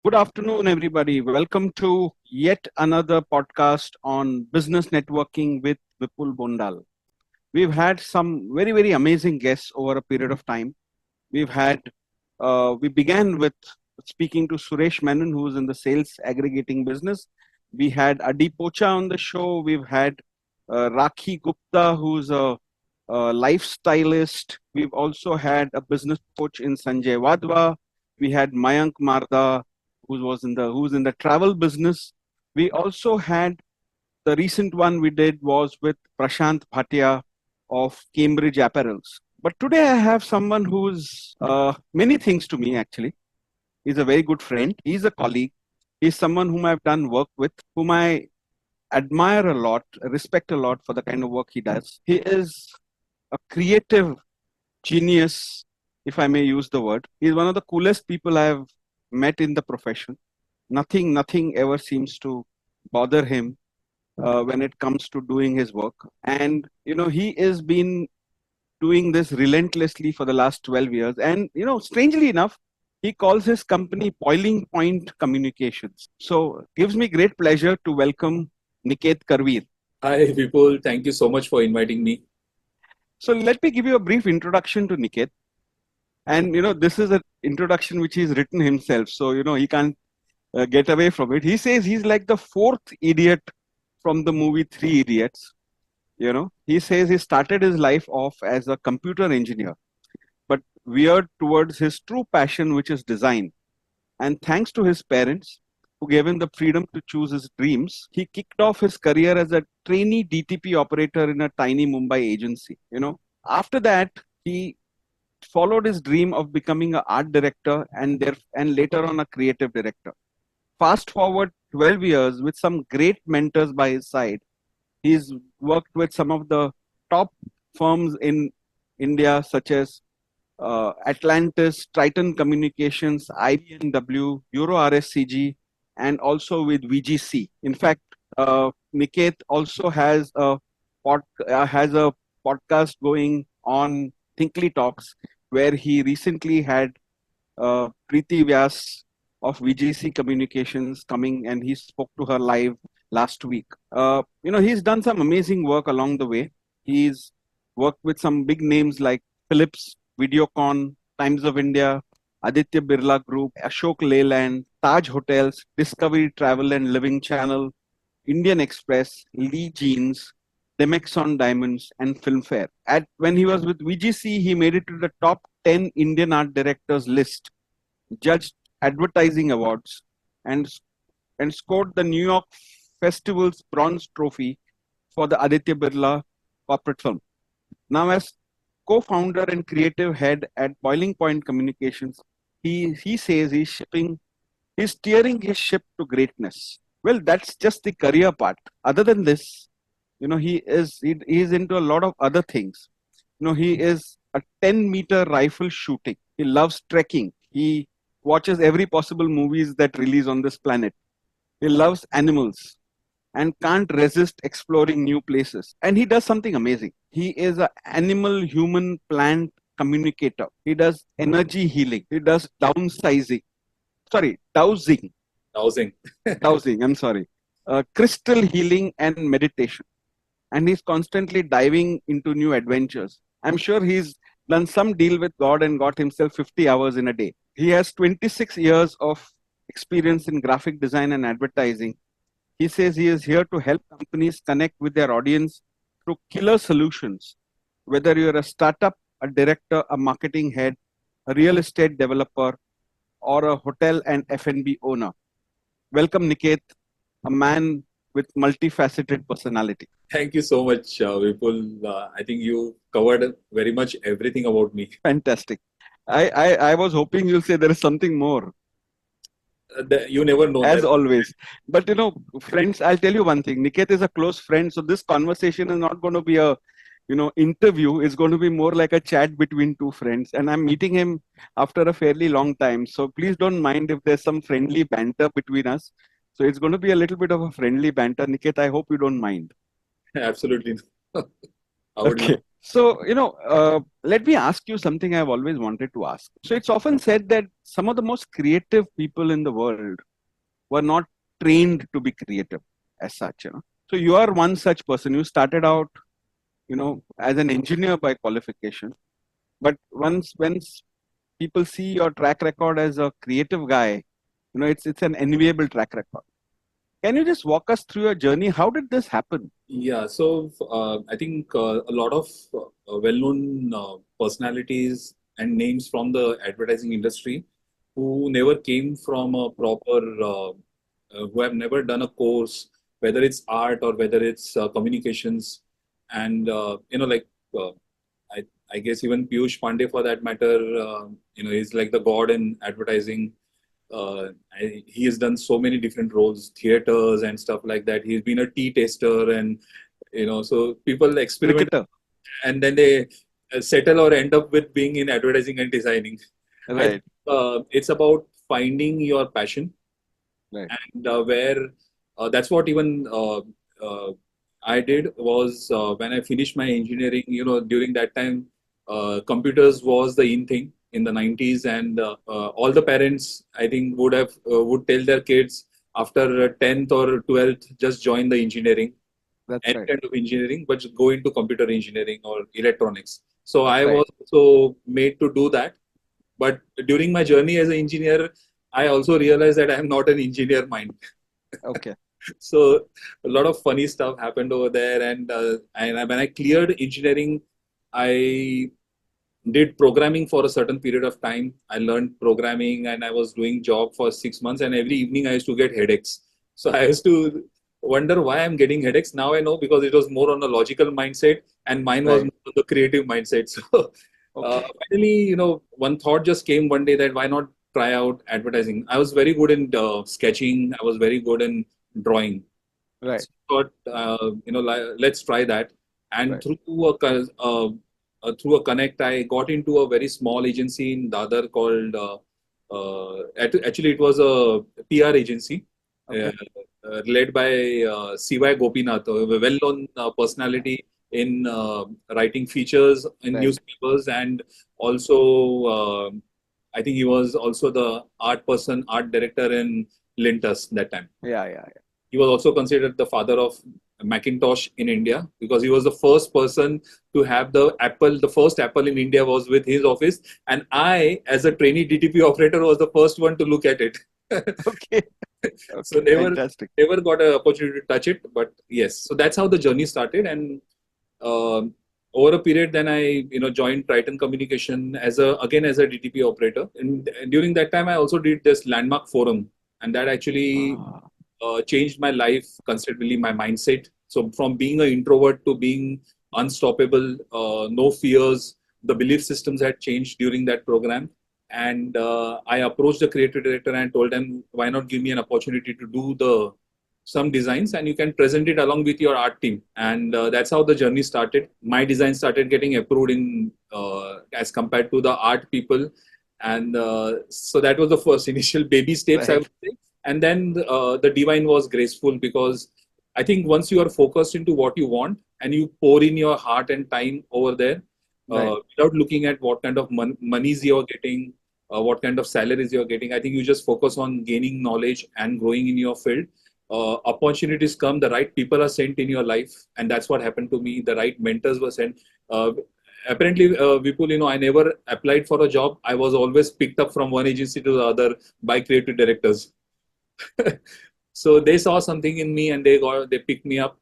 Good afternoon, everybody. Welcome to yet another podcast on business networking with Vipul Bondal. We've had some very, very amazing guests over a period of time. We began with speaking to Suresh Menon, who's in the sales aggregating business. We had Adi Pocha on the show. We've had Rakhi Gupta, who's a lifestylist. We've also had a business coach in Sanjay Wadhwa. We had Mayank Marda, who's in the travel business. We also had the recent one we did was with Prashant Bhatia of Cambridge Apparels. But today I have someone who's many things to me actually. He's a very good friend. He's a colleague. He's someone whom I've done work with, whom I admire a lot, respect a lot for the kind of work he does. He is a creative genius, if I may use the word. He's one of the coolest people I've met in the profession. Nothing ever seems to bother him when it comes to doing his work. And, he has been doing this relentlessly for the last 12 years. And, strangely enough, he calls his company Boiling Point Communications. So gives me great pleasure to welcome Niket Karvir. Hi, Vipul. Thank you so much for inviting me. So let me give you a brief introduction to Niket. And, this is an introduction which he's written himself. So, he can't get away from it. He says he's like the fourth idiot from the movie Three Idiots. He says he started his life off as a computer engineer, but veered towards his true passion, which is design. And thanks to his parents, who gave him the freedom to choose his dreams, he kicked off his career as a trainee DTP operator in a tiny Mumbai agency. After that, he followed his dream of becoming an art director and later on a creative director. Fast forward 12 years with some great mentors by his side. He's worked with some of the top firms in India, such as Atlantis, Triton Communications, IBNW, Euro RSCG, and also with VGC. In fact, Niket also has a podcast going on Thinkly Talks, where he recently had Preeti Vyas of VGC Communications coming, and he spoke to her live last week. He's done some amazing work along the way. He's worked with some big names like Philips, Videocon, Times of India, Aditya Birla Group, Ashok Leyland, Taj Hotels, Discovery Travel and Living Channel, Indian Express, Lee Jeans, Demexon Diamonds, and Filmfare. When he was with VGC, he made it to the top 10 Indian art directors list, judged advertising awards, and scored the New York Festival's Bronze Trophy for the Aditya Birla corporate film. Now, as co-founder and creative head at Boiling Point Communications, he says he's steering his ship to greatness. Well, that's just the career part. Other than this, he is into a lot of other things. He is a 10-meter rifle shooting. He loves trekking. He watches every possible movies that release on this planet. He loves animals and can't resist exploring new places. And he does something amazing. He is an animal, human, plant communicator. He does energy healing. He does dowsing. Housing. Dowsing, I'm sorry. Crystal healing and meditation. And he's constantly diving into new adventures. I'm sure he's done some deal with God and got himself 50 hours in a day. He has 26 years of experience in graphic design and advertising. He says he is here to help companies connect with their audience through killer solutions. Whether you're a startup, a director, a marketing head, a real estate developer, or a hotel and F&B owner. Welcome, Niket, a man with multifaceted personality. Thank you so much, Vipul. I think you covered very much everything about me. Fantastic. I was hoping you'll say there is something more, You never know as that. always. But friends, I'll tell you one thing. Niket is a close friend, so this conversation is not going to be a interview. It's going to be more like a chat between two friends. And I'm meeting him after a fairly long time. So please don't mind if there's some friendly banter between us. So it's going to be a little bit of a friendly banter. Niket, I hope you don't mind. Absolutely. How would Okay. you? So, let me ask you something I've always wanted to ask. So, it's often said that some of the most creative people in the world were not trained to be creative as such. So, you are one such person. You started out, as an engineer by qualification. But once people see your track record as a creative guy, it's an enviable track record. Can you just walk us through your journey? How did this happen? Yeah, so I think a lot of well-known personalities and names from the advertising industry who never came from a proper, who have never done a course, whether it's art or whether it's communications, and like uh, I, I guess even Piyush Pandey for that matter, he's like the god in advertising. He has done so many different roles, theaters and stuff like that. He's been a tea taster, and so people experiment Cricketer. and then they settle or end up with being in advertising and designing. I think Right, it's about finding your passion, right, and where that's what even I did was when I finished my engineering. During that time, computers was the in thing in the 90s, and all the parents I think would tell their kids after 10th or 12th just join the engineering, that's any right, kind of engineering, but just go into computer engineering or electronics. So I right. was also made to do that. But during my journey as an engineer, I also realized that I am not an engineer mind. Okay, So a lot of funny stuff happened over there, and when I cleared engineering, I did programming for a certain period of time. I learned programming, and I was doing job for 6 months, and every evening I used to get headaches. So I used to wonder why I'm getting headaches. Now I know, because it was more on a logical mindset, and mine was right. more on the creative mindset. So Okay, finally, one thought just came one day that why not try out advertising? I was very good in sketching. I was very good in drawing. right, So I thought, let's try that. And right. through a connect, I got into a very small agency in Dadar called. Actually, it was a PR agency uh, Okay, led by CY Gopinath, a well-known personality in writing features in right. newspapers, and also I think he was also the art director in Lintus that time. Yeah, yeah, He was also considered the father of Macintosh in India, because he was the first person to have the Apple. The first Apple in India was with his office, and I, as a trainee DTP operator, was the first one to look at it. Okay, So okay. Fantastic. never got an opportunity to touch it, but yes. So that's how the journey started, and um over a period, then I joined Triton Communication as a DTP operator, and during that time I also did this landmark forum, and that actually Ah, changed my life considerably, my mindset. So from being an introvert to being unstoppable, no fears, the belief systems had changed during that program. And I approached the creative director and told him, why not give me an opportunity to do the some designs, and you can present it along with your art team. And that's how the journey started. My design started getting approved in as compared to the art people, and so that was the first initial baby steps, I right, would say. And then the divine was graceful, because I think once you are focused into what you want and you pour in your heart and time over there, right, without looking at what kind of monies you're getting, what kind of salaries you're getting, I think you just focus on gaining knowledge and growing in your field. Opportunities come, the right people are sent in your life, and that's what happened to me. The right mentors were sent. uh, Apparently, Vipul, I never applied for a job. I was always picked up from one agency to the other by creative directors. So they saw something in me, and they picked me up.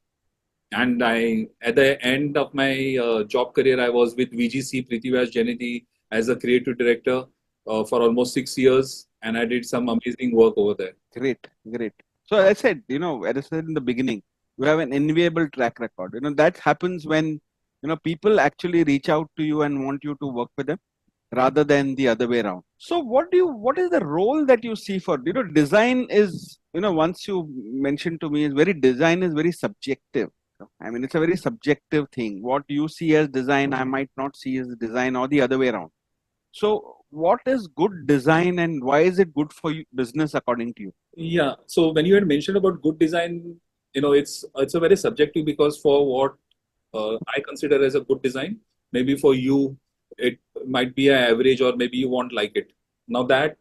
And I, at the end of my job career, I was with VGC Prithviras Janity as a creative director for almost 6 years, and I did some amazing work over there. great, great. So as I said, as I said in the beginning, you have an enviable track record. That happens when, people actually reach out to you and want you to work with them rather than the other way around. So what is the role that you see for, design is, once you mentioned to me, is design is very subjective. I mean, it's a very subjective thing. What you see as design, I might not see as design, or the other way around. So what is good design and why is it good for you, business according to you? Yeah. So when you had mentioned about good design, it's a very subjective, because for what I consider as a good design. Maybe for you, it might be an average, or maybe you won't like it. Now that,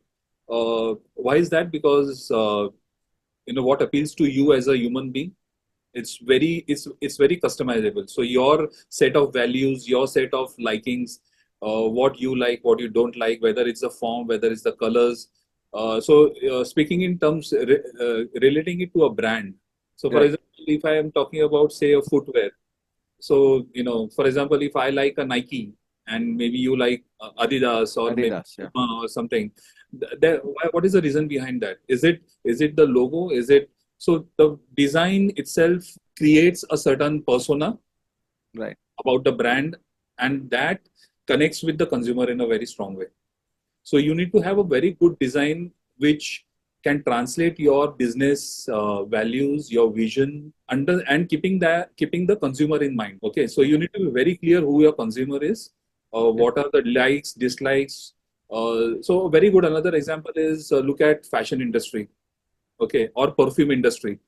why is that? Because what appeals to you as a human being, it's very customizable. So your set of values, your set of likings, what you like, what you don't like, whether it's the form, whether it's the colors. Speaking in terms, relating it to a brand. So for Right. example, if I am talking about, say, a footwear. So, for example, if I like a Nike and maybe you like Adidas, or maybe Adidas. Yeah. Puma or something, what is the reason behind that? Is it the logo? Is it so the design itself creates a certain persona Right. about the brand, and that connects with the consumer in a very strong way. So you need to have a very good design which can translate your business values, your vision under, and keeping the consumer in mind. Okay, so you need to be very clear who your consumer is, Yeah. what are the likes, dislikes. So very good. Another example is, look at fashion industry, okay, or perfume industry.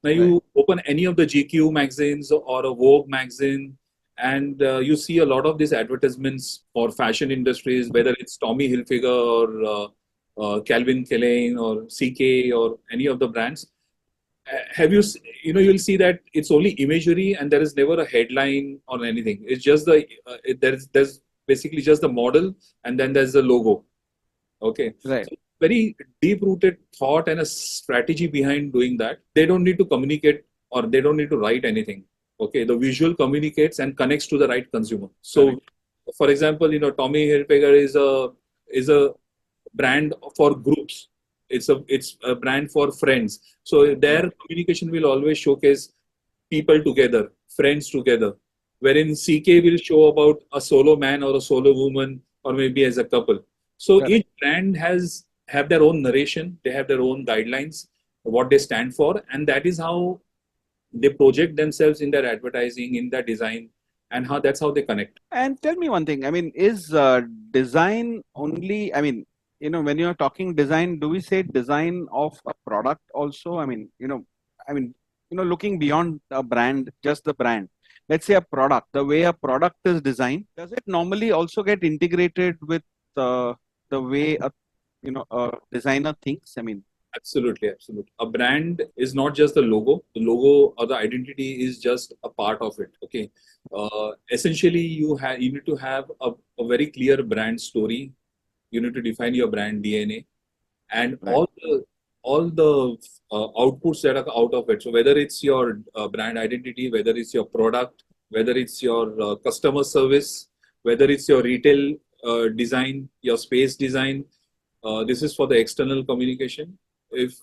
Now Right. you open any of the GQ magazines or a Vogue magazine, and you see a lot of these advertisements for fashion industries, whether it's Tommy Hilfiger or Calvin Klein or CK or any of the brands. Have you, you'll see that it's only imagery and there is never a headline or anything. It's just there's basically just the model, and then there's the logo. Okay. Right. So very deep rooted thought and a strategy behind doing that. They don't need to communicate, or they don't need to write anything. Okay. The visual communicates and connects to the right consumer. So, Correct. for example, Tommy Hilfiger is a brand for groups. It's a brand for friends. So their Right. communication will always showcase people together, friends together. Wherein CK will show about a solo man or a solo woman, or maybe as a couple. So each Correct. brand have their own narration, they have their own guidelines, what they stand for, and that is how they project themselves in their advertising, in their design, and how that's how they connect. And tell me one thing. I mean, is design only? I mean, when you're talking design, do we say design of a product also? I mean, looking beyond a brand, just the brand. Let's say a product. The way a product is designed, does it normally also get integrated with uh, the way a designer thinks? I mean, Absolutely, absolutely. A brand is not just the logo. The logo or the identity is just a part of it. Okay. Essentially, you need to have a very clear brand story. You need to define your brand DNA, and right, all the outputs that are out of it. So whether it's your brand identity, whether it's your product, whether it's your customer service, whether it's your retail design, your space design, this is for the external communication. If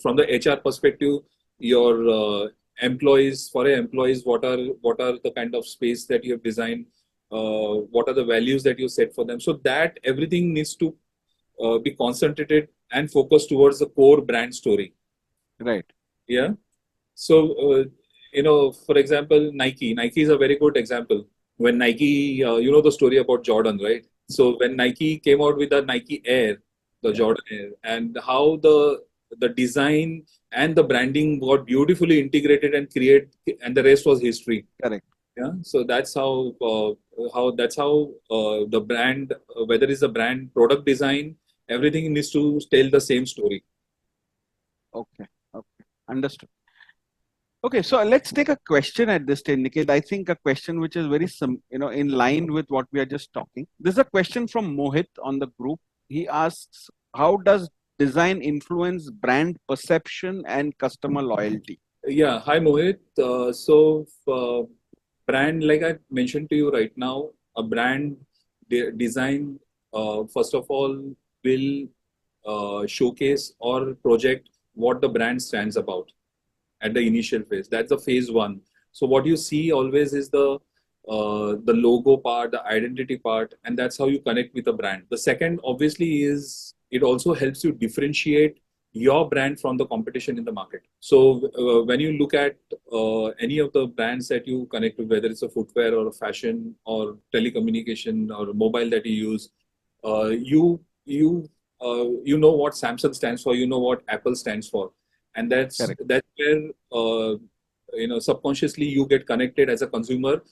from the HR perspective, your employees, for your employees, what are the kind of space that you have designed? What are the values that you set for them? So that everything needs to be concentrated and focused towards the core brand story. right. Yeah. So, for example, Nike is a very good example. When Nike, the story about Jordan, right? So when Nike came out with the Nike Air, the Yeah, Jordan Air, and how the design and the branding got beautifully integrated and the rest was history. correct. Yeah. So that's how the brand, whether it's the brand, product design, everything needs to tell the same story. Okay, okay, understood. Okay, so let's take a question at this stage, Niket. I think a question which is very in line with what we are just talking. This is a question from Mohit on the group. He asks, how does design influence brand perception and customer loyalty? Yeah. Hi, Mohit. Brand, like I mentioned to you right now, a brand design, first of all, will showcase or project what the brand stands about at the initial phase. That's the phase one. So what you see always is the logo part, the identity part, and that's how you connect with the brand. The second, obviously, is it also helps you differentiate your brand from the competition in the market. So when you look at any of the brands that you connect with, whether it's a footwear or a fashion or telecommunication or mobile that you use, you know what Samsung stands for, you know what Apple stands for, and that's Correct. that's where subconsciously you get connected as a consumer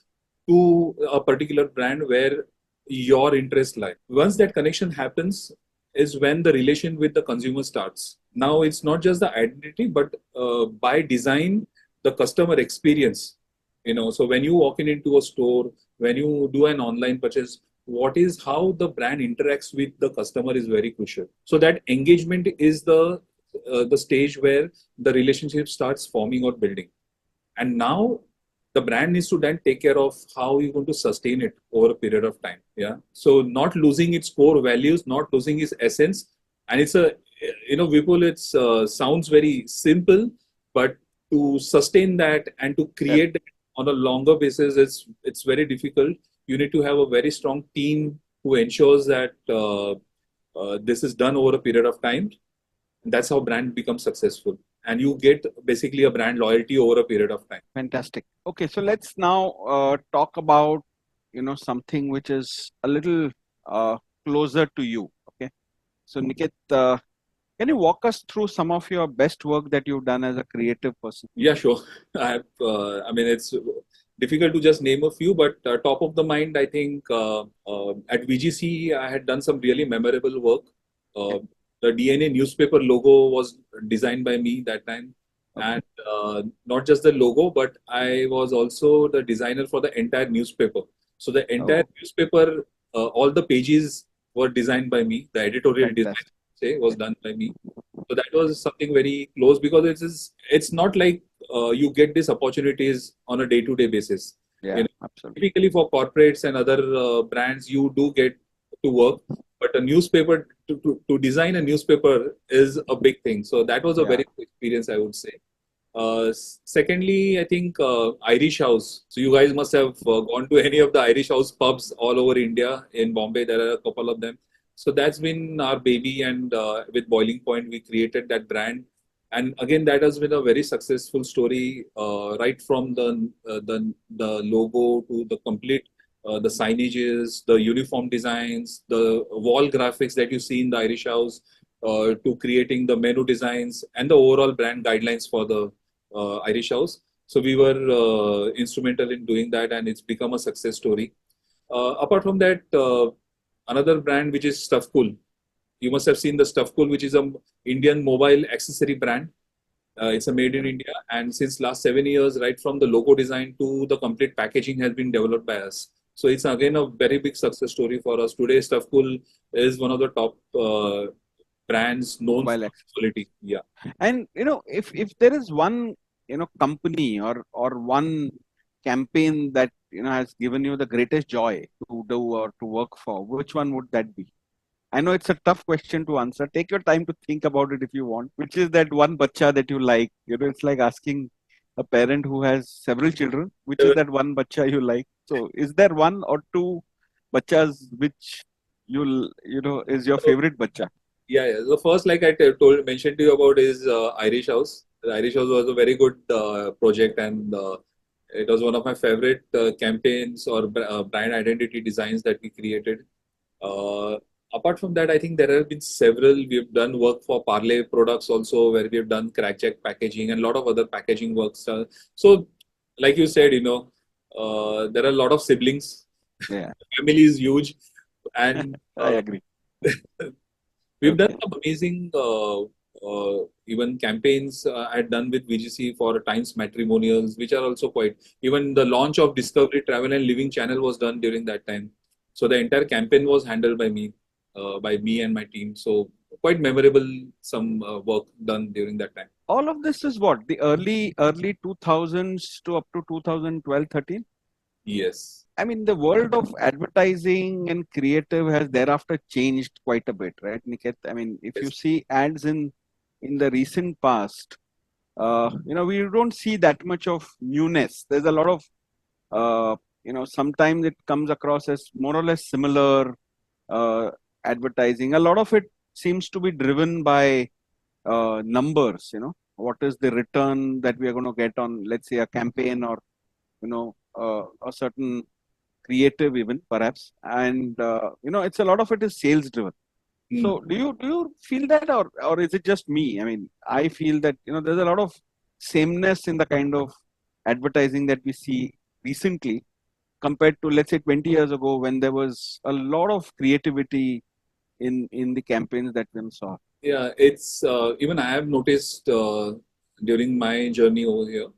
to a particular brand where your interests lie. Once that connection happens, is when the relation with the consumer starts. Now it's not just the identity, but by design, the customer experience. So when you walk into a store, when you do an online purchase, what is how the brand interacts with the customer is very crucial. So that engagement is the stage where the relationship starts forming or building. And now the brand needs to then take care of how you're going to sustain it over a period of time. Yeah. So not losing its core values, not losing its essence. And it's Vipul, it's sounds very simple, but to sustain that and to create that on a longer basis, it's very difficult. You need to have a very strong team who ensures that this is done over a period of time. That's how brand becomes successful, and you get basically a brand loyalty over a period of time. Fantastic. Okay, so let's now talk about something which is a little closer to you. Okay, so Niket, can you walk us through some of your best work that you've done as a creative person? Yeah, sure. I mean, it's difficult to just name a few, but top of the mind, I think at VGC, I had done some really memorable work. The DNA newspaper logo was designed by me that time. Okay. And not just the logo, but I was also the designer for the entire newspaper. So the entire newspaper, all the pages were designed by me. The editorial design, say, was done by me. So that was something very close, because it's not like you get these opportunities on a day-to-day basis. Yeah, absolutely. Typically for corporates and other brands, you do get to work, but a newspaper to design a newspaper is a big thing. So that was a very good experience, I would say. Secondly, I think Irish House. So you guys must have gone to any of the Irish House pubs all over India. In Bombay, there are a couple of them. So that's been our baby, and with Boiling Point, we created that brand. And again, that has been a very successful story, right from the logo to the complete the signages, the uniform designs, the wall graphics that you see in the Irish House, to creating the menu designs and the overall brand guidelines for the Irish House. So we were instrumental in doing that, and it's become a success story. Apart from that, another brand which is Stuff Cool. You must have seen the Stuff Cool, which is an Indian mobile accessory brand. It's a made in India, and since last 7 years, right from the logo design to the complete packaging has been developed by us. So it's again a very big success story for us. Today, Stuff Cool is one of the top brands known for quality. Yeah. And if there is one company or one campaign that has given you the greatest joy to do or to work for, which one would that be? I know it's a tough question to answer. Take your time to think about it if you want. Which is that one bacha that you like? It's like asking a parent who has several children, which is that one bacha you like? So is there one or two bachas which is your favorite bacha? Yeah. The first, like I mentioned to you about, is Irish House. The Irish House was a very good project, and it was one of my favorite campaigns or brand identity designs that we created. Apart from that, I think there have been several. We've done work for Parley products also, where we've done crackjack packaging and a lot of other packaging works. So, like you said, there are a lot of siblings. Yeah. Family is huge, and I agree. We've done some amazing even campaigns I had done with VGC for Times matrimonials, which are also quite. Even the launch of Discovery Travel and Living channel was done during that time. So the entire campaign was handled by me and my team. So quite memorable, some work done during that time. All of this is what, the early 2000s to up to 2012, 13? Yes. I mean, the world of advertising and creative has thereafter changed quite a bit, right, Niket? I mean, if you see ads in the recent past, we don't see that much of newness. There's a lot of, sometimes it comes across as more or less similar advertising. A lot of it seems to be driven by numbers. What is the return that we are going to get on, let's say, a campaign or a certain creative even perhaps, and it's a lot of it is sales driven. So do you feel that, or is it just me? I mean, I feel that there's a lot of sameness in the kind of advertising that we see recently compared to, let's say, 20 years ago, when there was a lot of creativity in the campaigns that we saw. Yeah, it's even I have noticed during my journey over here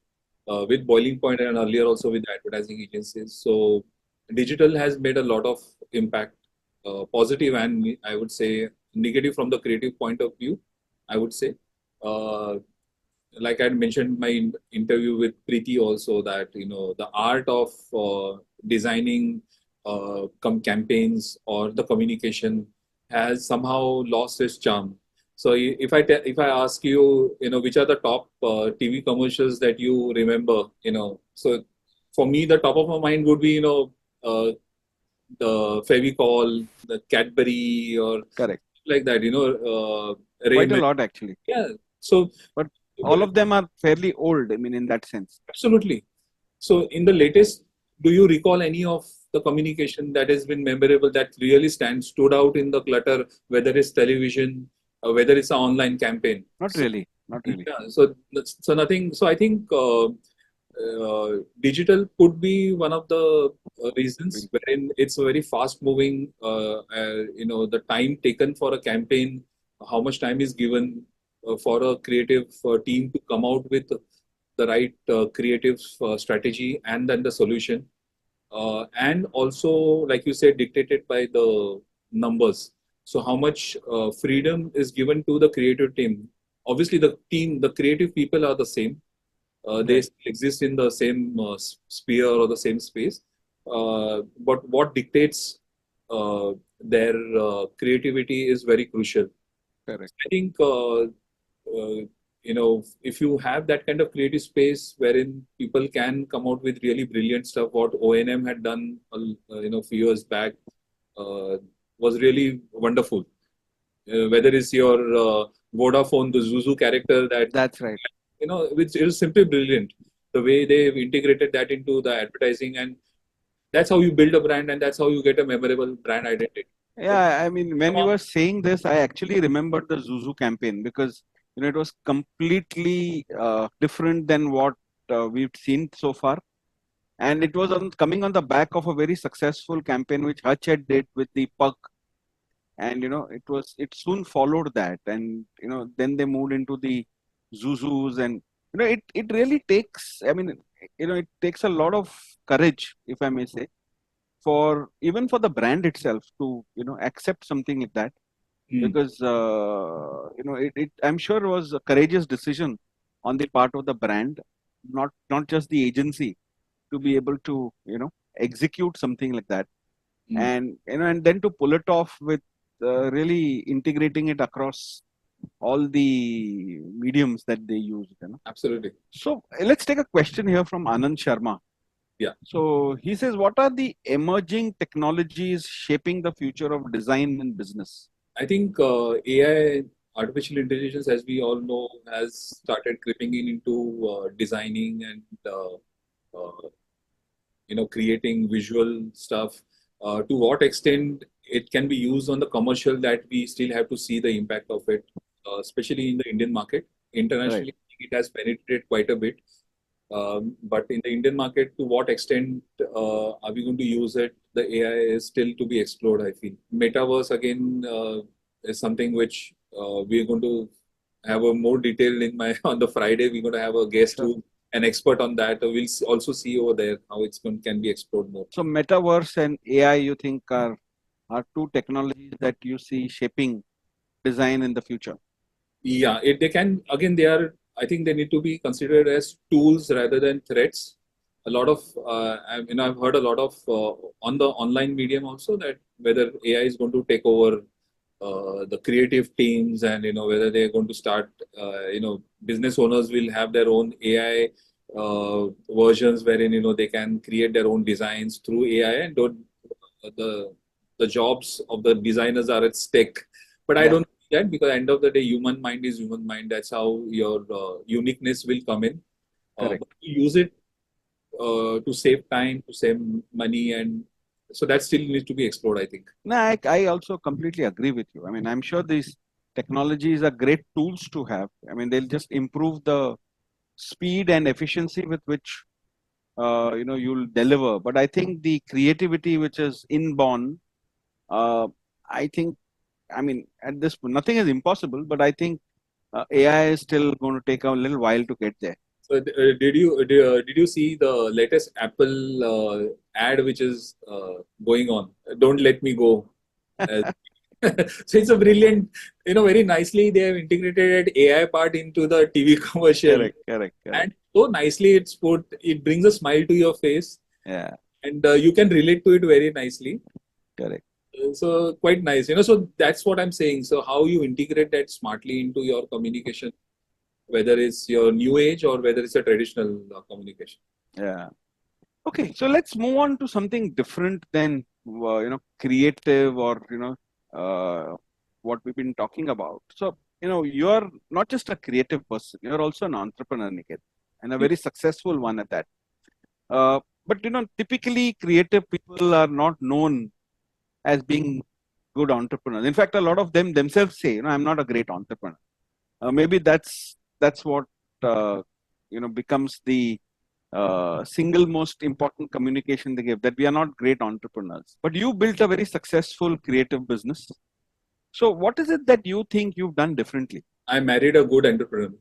with Boiling Point and earlier also with advertising agencies. So digital has made a lot of impact, positive and I would say negative from the creative point of view. I would say, uh, like I had mentioned in my interview with Preeti also, that the art of designing campaigns or the communication has somehow lost its charm. So if I ask you, which are the top TV commercials that you remember, so for me the top of my mind would be the Fevicol, the Cadbury, or Correct. like that, Quite a Raymond. lot, actually. Yeah. So But all of them are fairly old, I mean, in that sense. absolutely. So, in the latest, do you recall any of the communication that has been memorable, that really stood out in the clutter, whether it's television, or whether it's an online campaign? Not So, really. Not really. yeah, so nothing. So, I think digital could be one of the reasons wherein it's a very fast moving. The time taken for a campaign, how much time is given for a creative team to come out with the right creative strategy and then the solution, and also, like you said, dictated by the numbers. So how much freedom is given to the creative team? Obviously the creative people are the same. They Right. still exist in the same sphere or the same space, but what dictates their creativity is very crucial. Correct. I think if you have that kind of creative space wherein people can come out with really brilliant stuff, what O&M had done, few years back, uh, was really wonderful. Whether it's your Vodafone, the Zuzu character that, That's right. which is simply brilliant. The way they've integrated that into the advertising, and that's how you build a brand, and that's how you get a memorable brand identity. So, Yeah, I mean, when you were saying this, I actually remembered the Zuzu campaign because it was completely different than what we've seen so far, and it was coming on the back of a very successful campaign which Hutch had did with the Pug, and it soon followed that, and then they moved into the Zuzus, and it really takes, I mean, it takes a lot of courage, if I may say, for even for the brand itself to accept something like that, mm, because I'm sure it was a courageous decision on the part of the brand, not just the agency, to be able to execute something like that, mm, and and then to pull it off with really integrating it across all the mediums that they use. absolutely. So let's take a question here from Anand Sharma. Yeah. So he says, what are the emerging technologies shaping the future of design in business? I think AI, artificial intelligence, as we all know, has started creeping in into designing and creating visual stuff. To what extent it can be used on the commercial, that we still have to see the impact of it, especially in the Indian market. Right. Internationally, it has penetrated quite a bit. But in the Indian market, to what extent are we going to use it? The AI is still to be explored, I feel. Metaverse, again, is something which we're going to have a more detail in my on the Friday. We're going to have a guest Sure. who an expert on that. We'll also see over there how can be explored more. So metaverse and AI, you think are two technologies that you see shaping design in the future? Yeah, they can, again, they are, I think they need to be considered as tools rather than threats. A lot of, I've heard a lot of on the online medium also, that whether AI is going to take over the creative teams, and whether they're going to start, business owners will have their own AI versions wherein they can create their own designs through AI, and don't the the jobs of the designers are at stake. But I Yeah, don't think that, because end of the day, human mind is human mind. That's how your uniqueness will come in. correct. But you use it to save time, to save money, and so that still needs to be explored, I think. No, I also completely agree with you. I mean, I'm sure these technologies are great tools to have. I mean, they'll just improve the speed and efficiency with which you'll deliver. But I think the creativity which is inborn, uh, I think, I mean, at this point, nothing is impossible, but I think AI is still going to take a little while to get there. So, did you see the latest Apple ad which is going on? Don't let me go. Uh, so it's a brilliant, very nicely they have integrated AI part into the TV commercial, Correct, correct, correct. and so nicely it's put. It brings a smile to your face, Yeah, and you can relate to it very nicely. correct. So quite nice, So that's what I'm saying. So how you integrate that smartly into your communication, whether it's your new age or whether it's a traditional communication. Yeah. Okay, so let's move on to something different than creative or what we've been talking about. So you're not just a creative person; you're also an entrepreneur, Niket, and a Yeah. very successful one at that. But typically creative people are not known as being good entrepreneurs. In fact, a lot of them themselves say, I'm not a great entrepreneur. Maybe that's what becomes the single most important communication they give, that we are not great entrepreneurs. But you built a very successful creative business. So what is it that you think you've done differently? I married a good entrepreneur.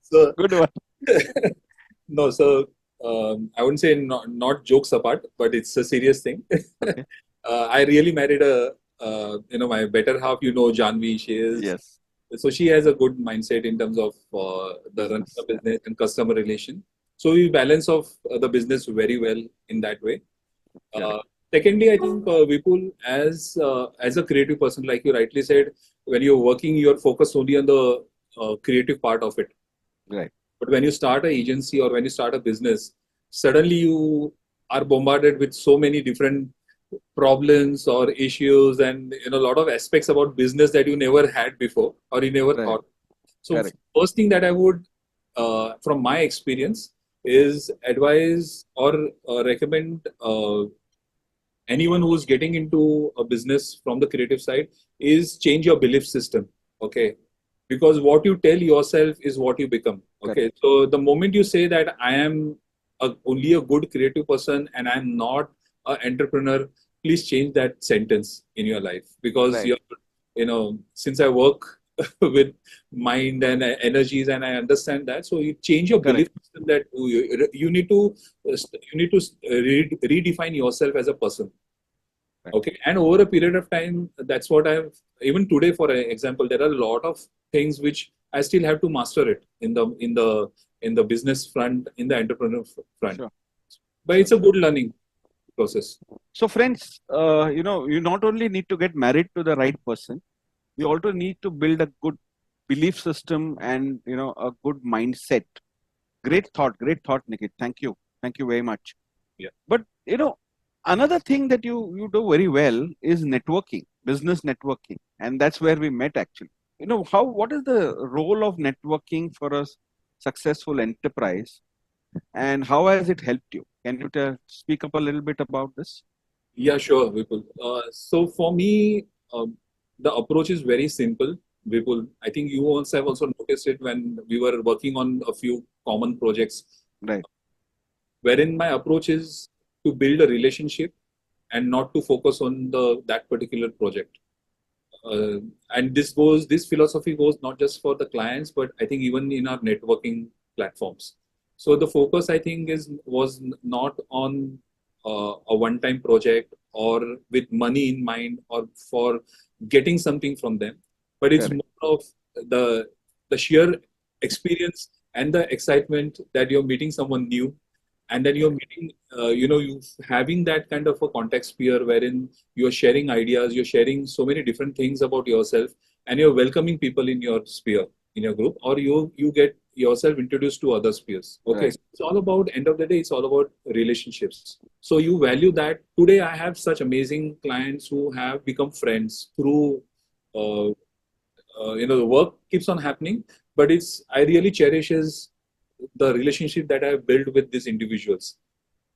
So Good one. no, so I wouldn't say not jokes apart, but it's a serious thing. Okay. I really married my better half. Janvi. Yes. So she has a good mindset in terms of the running Business. a Yeah. business and customer relation. So we balance of the business very well in that way. Correct. Uh, Secondly, I think Vipul, as a creative person, like you rightly said, when you're working, you're focused only on the creative part of it. Right. But when you start an agency or when you start a business, suddenly you are bombarded with so many different problems or issues and a lot of aspects about business that you never had before or you never Right. thought. So Correct. first thing that I would, from my experience, is advise or recommend anyone who's getting into a business from the creative side is change your belief system. Okay, because what you tell yourself is what you become. Correct. Okay, so the moment you say that I am only a good creative person and I'm not an entrepreneur, please change that sentence in your life, because Right. since I work with mind and energies and I understand that, so you change your belief Correct. system that you need to redefine yourself as a person. Right. Okay, and over a period of time, that's what I've, even today for example, there are a lot of things which I still have to master it in the business front, in the entrepreneur front, Sure. but Sure. it's a Sure. good learning process. So friends, you not only need to get married to the right person, you also need to build a good belief system and a good mindset. Great thought, Nikit. Thank you very much. Yeah. But another thing that you do very well is networking, business networking, and that's where we met actually. What is the role of networking for a successful enterprise, and how has it helped you? Can you speak up a little bit about this? Yeah, sure, Vipul. So for me, the approach is very simple, Vipul. I think you also have also noticed it when we were working on a few common projects, Right. wherein my approach is to build a relationship and not to focus on that particular project. Uh, and this philosophy goes not just for the clients, but I think even in our networking platforms. So the focus, I think, was not on a one-time project or with money in mind or for getting something from them, but it's Correct. more of the the sheer experience and the excitement that you're meeting someone new, and then you're Correct. meeting, you having that kind of a context sphere wherein you're sharing ideas, you're sharing so many different things about yourself, and you're welcoming people in your sphere, in your group, or you get yourself introduced to other spheres. Okay, Right. so it's all about, end of the day, it's all about relationships. So you value that. Today, I have such amazing clients who have become friends through. Uh, the work keeps on happening, but I really cherishes the relationship that I've built with these individuals.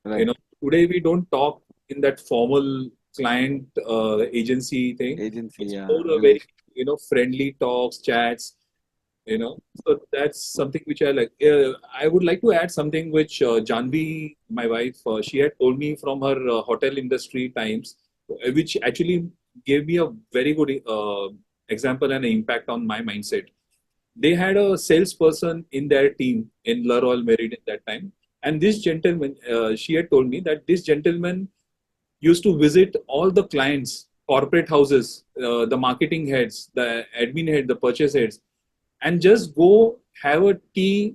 you Right. know Today we don't talk in that formal client agency thing. Agency. It's Yeah. more a very Relation. friendly talks, chats. So that's something which I like. I would like to add something which Janvi, my wife, she had told me from her hotel industry times, which actually gave me a very good example and impact on my mindset. They had a salesperson in their team in La Royal Married at that time. And this gentleman, she had told me that this gentleman used to visit all the clients, corporate houses, the marketing heads, the admin head, the purchase heads, and just go have a tea,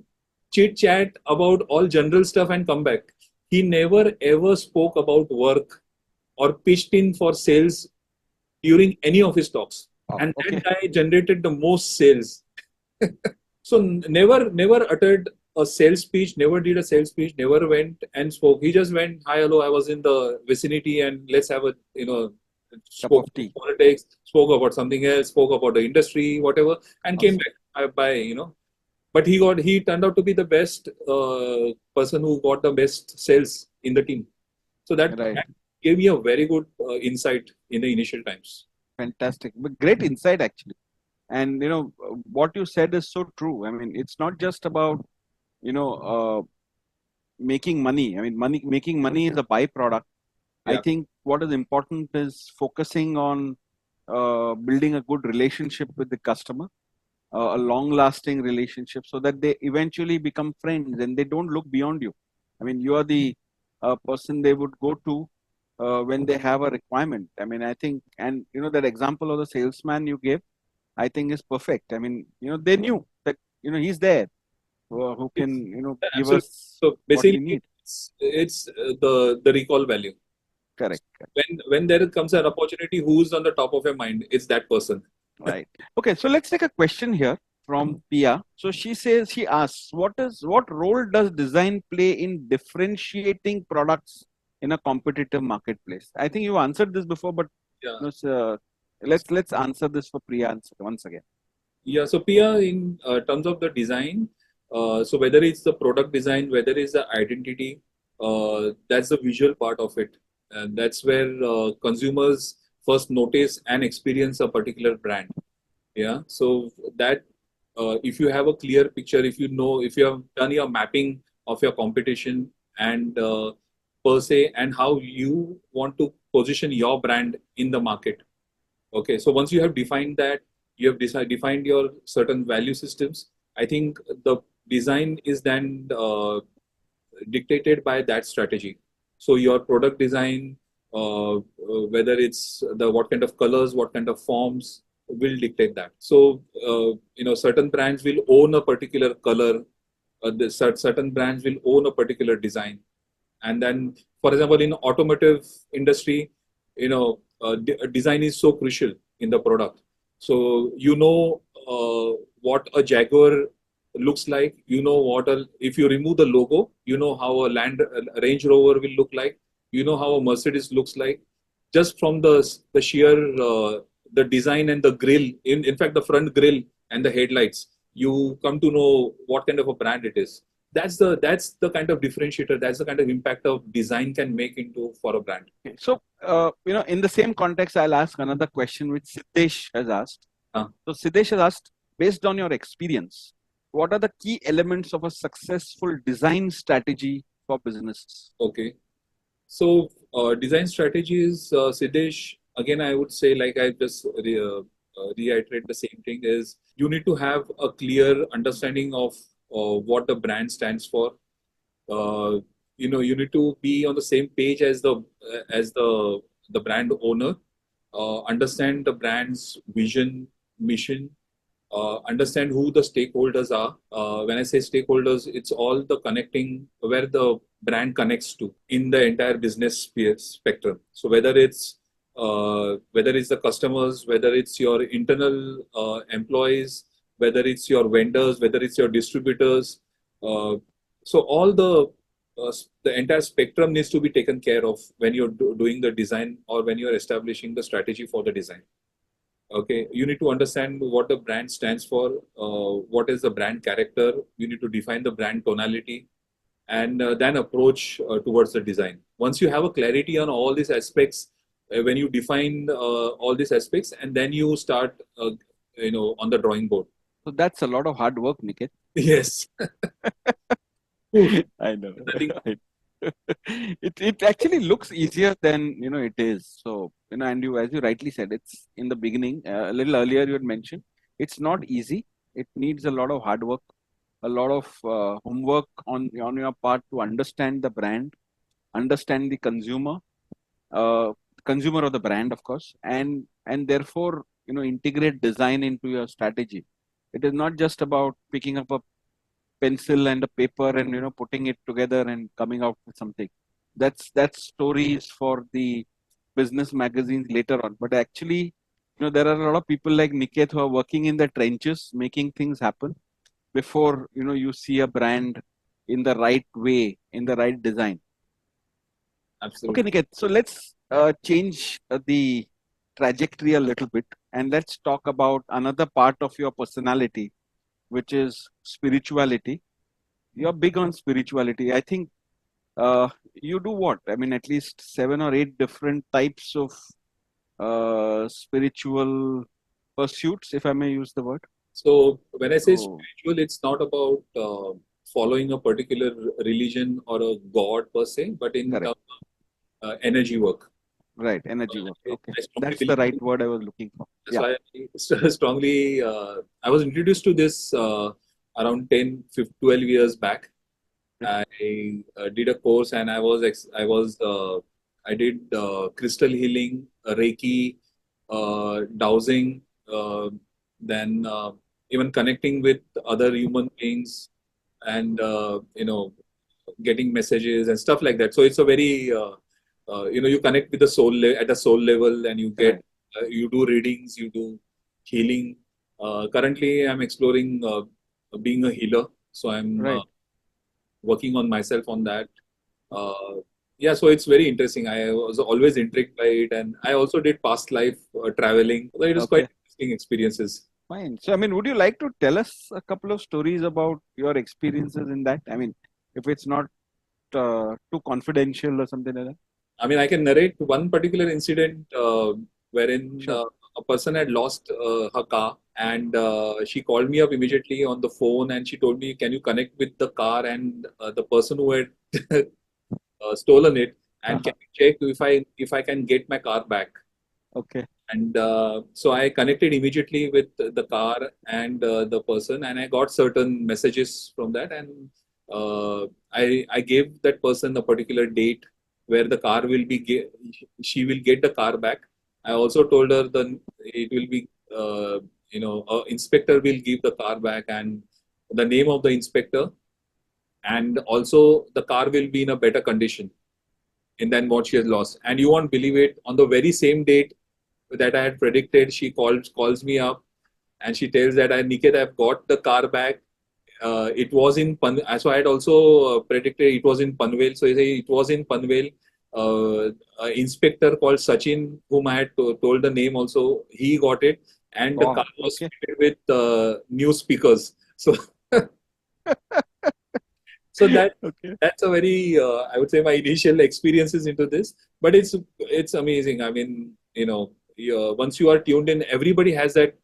chit chat about all general stuff and come back. He never ever spoke about work or pitched in for sales during any of his talks. Oh, And that okay. guy generated the most sales. So never uttered a sales speech, never did a sales speech, never went and spoke. He just went, hi, hello, I was in the vicinity and let's have a, Cup spoke of tea. politics, spoke about something else, spoke about the industry, whatever, and came Awesome. back but he turned out to be the best person who got the best sales in the team. So Right. that gave me a very good insight in the initial times. Fantastic. But great insight, actually. And, what you said is so true. I mean, it's not just about, you know, making money. I mean, making money is a byproduct. I Yeah. think what is important is focusing on building a good relationship with the customer, a long-lasting relationship, so that they eventually become friends and they don't look beyond you. I mean, you are the person they would go to when they have a requirement. I mean, I think, and that example of the salesman you gave, I think is perfect. I mean, they knew that he's there, who It's can give absolutely. us So what we basically, need. it's the recall value. Correct. When there comes an opportunity, who's on the top of your mind? It's that person. Right. Okay, so let's take a question here from Pia. So she asks, what role does design play in differentiating products in a competitive marketplace? I think you answered this before, but Yeah. let's answer this for Priya once again. Yeah, so Pia, in terms of the design, so whether it's the product design, whether it's the identity, that's the visual part of it. And that's where consumers first notice and experience a particular brand. Yeah, so that if you have a clear picture, if you have done your mapping of your competition and per se, and how you want to position your brand in the market. Okay, so once you have defined that, you have defined your certain value systems. I think the design is then dictated by that strategy. So your product design, whether it's the what kind of colors, what kind of forms, will dictate that. So certain brands will own a particular color. Certain brands will own a particular design. And then, for example, in automotive industry, design is so crucial in the product. So what a Jaguar looks like. If you remove the logo, how a Range Rover will look like. How a Mercedes looks like. Just from the sheer the design and the grill, in fact, the front grill and the headlights, you come to know what kind of a brand it is. That's the kind of differentiator. That's the kind of impact of design can make into for a brand. Okay. So, in the same context, I'll ask another question which Siddesh has asked. Uh, So, Siddesh has asked, based on your experience, what are the key elements of a successful design strategy for businesses? okay. So design strategies, Siddesh. Again, I would say, like I just reiterate the same thing, is you need to have a clear understanding of what the brand stands for. uh, you need to be on the same page as the brand owner. Understand the brand's vision, mission. Understand who the stakeholders are. When I say stakeholders, it's all the connecting where the brand connects to in the entire business spectrum. So whether it's the customers, whether it's your internal employees, whether it's your vendors, whether it's your distributors. So all the entire spectrum needs to be taken care of when you're doing the design or when you're establishing the strategy for the design. Okay, you need to understand what the brand stands for, what is the brand character. You need to define the brand tonality, and then approach towards the design. Once you have a clarity on all these aspects, when you define all these aspects, and then you start, on the drawing board. So that's a lot of hard work, Niket. Yes. Oof, I know. nothing. It actually looks easier than it is. So and you, as you rightly said, it's in the beginning. A little earlier, you had mentioned it's not easy. It needs a lot of hard work, a lot of homework on your part to understand the brand, understand the uh, consumer of the brand, of course, and therefore integrate design into your strategy. It is not just about picking up a pencil and a paper and putting it together and coming out with something. That's stories for the business magazines later on. But actually, there are a lot of people like Niket who are working in the trenches, making things happen before you see a brand in the right way, in the right design. Okay, Absolutely. Niket. So let's change the trajectory a little bit, and let's talk about another part of your personality, which is spirituality. You're big on spirituality. I think you do what? I mean, at least 7 or 8 different types of spiritual pursuits, if I may use the word. So when I say So, spiritual, it's not about following a particular religion or a god per se, but in correct. terms of energy work. Right. Energy work. Okay. I strongly That's the believe right in. word I was looking for. That's Yeah. why I strongly, I was introduced to this around 10, 15, 12 years back. Okay. I did a course and I did crystal healing, Reiki, dowsing, then even connecting with other human beings and, getting messages and stuff like that. So it's a very, you connect with the at a soul level and Right. you do readings, you do healing. Currently, I'm exploring being a healer. So I'm Right. working on myself on that. Uh, yeah, so it's very interesting. I was always intrigued by it, and I also did past life traveling. So it was quite Okay. interesting experiences. Fine. So, I mean, would you like to tell us a couple of stories about your experiences in that? I mean, if it's not too confidential or something like that. I mean, I can narrate one particular incident wherein Sure. a person had lost her car, and she called me up immediately on the phone, and she told me, "Can you connect with the car and the person who had stolen it, and can you check if I can get my car back?" Okay. And so I connected immediately with the car and the person, and I got certain messages from that. And I gave that person a particular date where the car will be she will get the car back. I also told her that it will be inspector will give the car back and the name of the inspector, and also the car will be in a better condition and than what she has lost. And you won't believe it, on the very same date that I had predicted, she calls me up and she tells that Niket, I've got the car back. It was in so I had also predicted it was in Panvel. So it was in Panvel. Inspector called Sachin, whom I had told the name also, he got it, and the car Wow. was Okay. fitted with new speakers. So so Okay. that's a very I would say my initial experiences into this, but it's amazing. I mean, once you are tuned in, everybody has that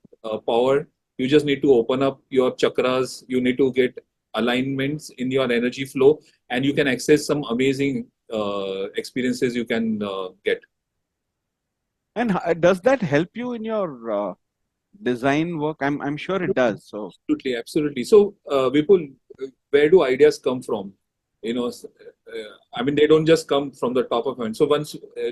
power. You just need to open up your chakras. You need to get alignments in your energy flow, and you can access some amazing experiences you can get. And does that help you in your design work? I'm sure it does. So Absolutely, absolutely. So, Vipul, where do ideas come from? I mean, they don't just come from the top of mind. So,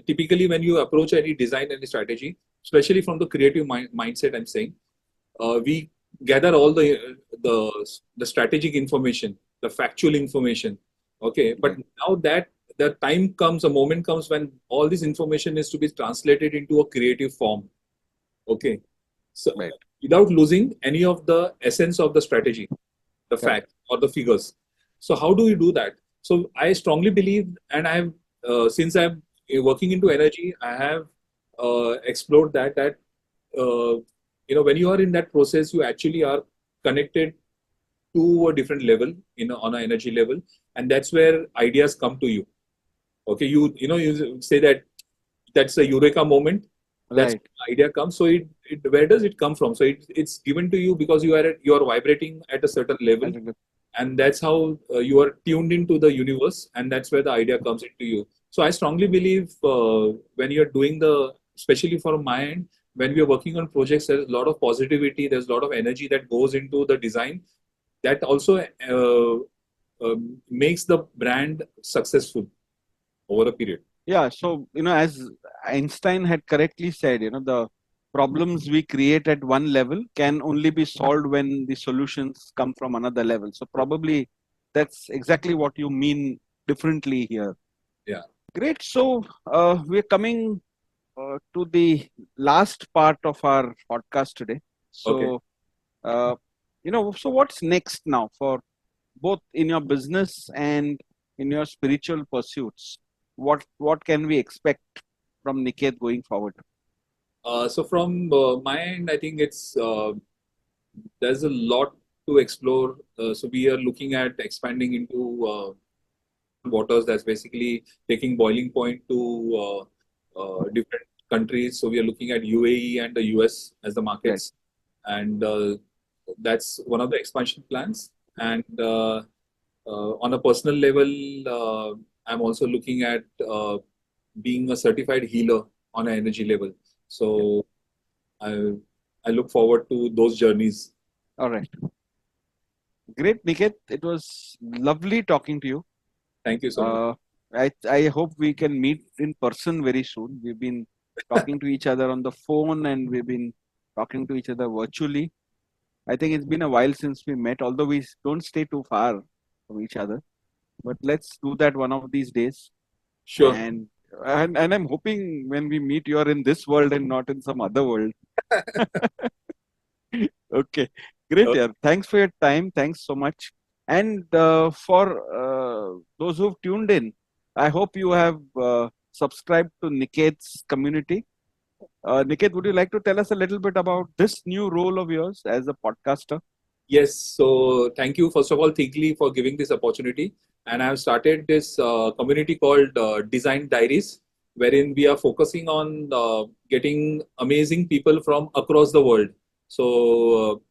typically when you approach any design, any strategy, especially from the creative mindset, I'm saying, we gather all the strategic information, the factual information. Okay, but right. now that the time comes, a moment comes when all this information is to be translated into a creative form. Okay, so Right. without losing any of the essence of the strategy, the Correct. fact or the figures. So how do we do that? So I strongly believe, and I've since I'm working into energy, I have explored that when you are in that process, you actually are connected to a different level on an energy level, and that's where ideas come to you. Okay, you say that that's a eureka moment. That's Right. where the idea comes. So where does it come from? So it's given to you because you are vibrating at a certain level, At a good- and that's how you are tuned into the universe, and that's where the idea comes into you. So I strongly believe when you're doing especially from my end, when we are working on projects, there's a lot of positivity, there's a lot of energy that goes into the design. That also makes the brand successful over a period. Yeah. So, as Einstein had correctly said, the problems we create at one level can only be solved when the solutions come from another level. So, probably that's exactly what you mean differently here. Yeah. Great. So, we're coming to the last part of our podcast today. Okay. So, so what's next now for both in your business and in your spiritual pursuits? What can we expect from Niket going forward? So from my end, I think there's a lot to explore. So we are looking at expanding into waters. That's basically taking boiling point to different countries. So we are looking at UAE and the US as the Right. markets, and that's one of the expansion plans. And on a personal level, I'm also looking at being a certified healer on an energy level. Okay. So I I look forward to those journeys. All right. Great, Niket. It was lovely talking to you. Thank you so much. Uh, I hope we can meet in person very soon. We've been talking to each other on the phone and we've been talking to each other virtually. I think it's been a while since we met, although we don't stay too far from each other. But let's do that one of these days. Sure. And and I'm hoping when we meet, you're in this world and not in some other world. Okay, great. Uh, Yeah, thanks for your time. Thanks so much. And for those who've tuned in, I hope you have subscribed to Niket's community. Niket, would you like to tell us a little bit about this new role of yours as a podcaster? Yes, so thank you, first of all, Thinkly, for giving this opportunity. And I've started this community called Design Diaries, wherein we are focusing on getting amazing people from across the world. So,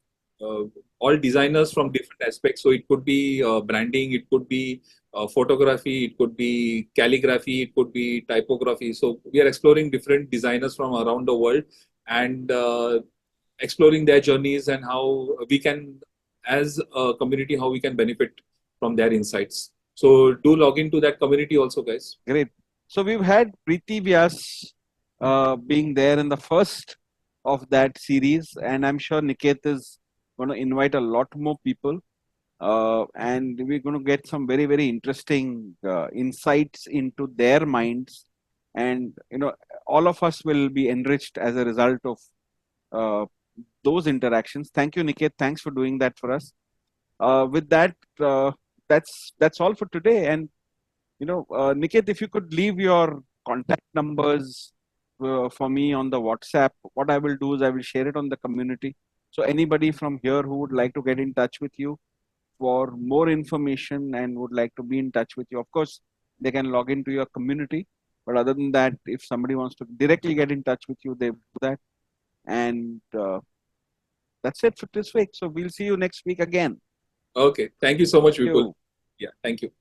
all designers from different aspects. So, it could be branding, it could be photography, it could be calligraphy, it could be typography. So, we are exploring different designers from around the world and exploring their journeys and how we can, as a community, how we can benefit from their insights. So do log into that community also, guys. Great. So we've had Preeti Vyas being there in the first of that series, and I'm sure Niket is going to invite a lot more people. And we're going to get some very, very interesting insights into their minds. And, all of us will be enriched as a result of uh, those interactions. Thank you, Niket. Thanks for doing that for us. With that, that's all for today. And Niket, if you could leave your contact numbers for me on the WhatsApp, what I will do is I will share it on the community. So anybody from here who would like to get in touch with you for more information and would like to be in touch with you, of course, they can log into your community. But other than that, if somebody wants to directly get in touch with you, they do that. And that's it for this week. So we'll see you next week again. Okay. Thank you so much, Thank Vipul. you. Yeah. Thank you.